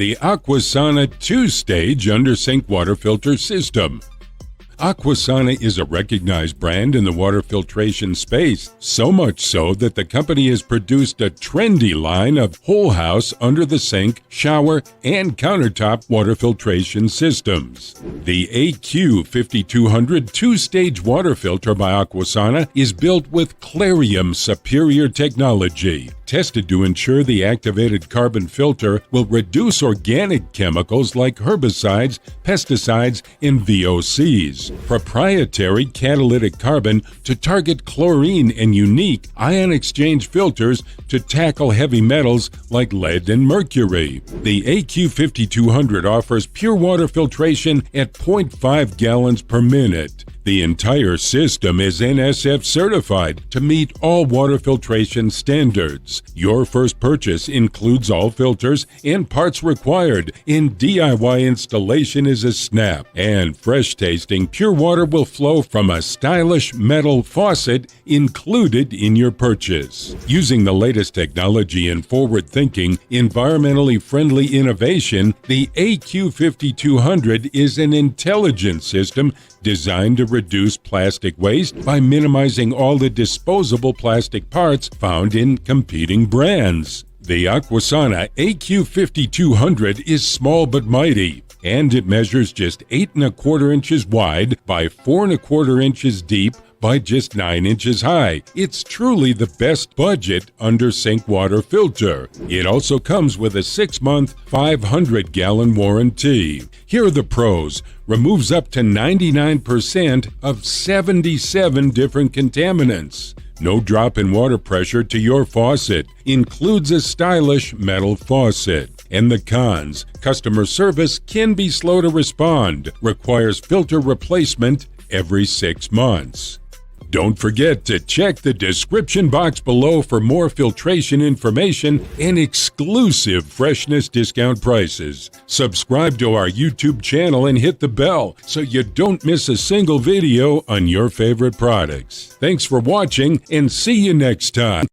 the Aquasana 2-stage under-sink water filter system. Aquasana is a recognized brand in the water filtration space, so much so that the company has produced a trendy line of whole house, under the sink, shower, and countertop water filtration systems. The AQ 5200 2-stage water filter by Aquasana is built with Claryum superior technology, tested to ensure the activated carbon filter will reduce organic chemicals like herbicides, pesticides, and VOCs. Proprietary catalytic carbon to target chlorine and unique ion exchange filters to tackle heavy metals like lead and mercury. The AQ 5200 offers pure water filtration at 0.5 gallons per minute. The entire system is NSF certified to meet all water filtration standards. Your first purchase includes all filters and parts required, and DIY installation is a snap. And fresh-tasting pure water will flow from a stylish metal faucet included in your purchase. Using the latest technology and forward-thinking, environmentally friendly innovation, the AQ 5200 is an intelligent system designed to reduce plastic waste by minimizing all the disposable plastic parts found in competing brands. The Aquasana AQ 5200 is small but mighty, and it measures just 8¼ inches wide by 4¼ inches deep by just 9 inches high. It's truly the best budget under-sink water filter. It also comes with a 6-month, 500-gallon warranty. Here are the pros. Removes up to 99% of 77 different contaminants. No drop in water pressure to your faucet. Includes a stylish metal faucet. And the cons: customer service can be slow to respond. Requires filter replacement every 6 months. Don't forget to check the description box below for more filtration information and exclusive freshness discount prices. Subscribe to our YouTube channel and hit the bell so you don't miss a single video on your favorite products. Thanks for watching, and see you next time.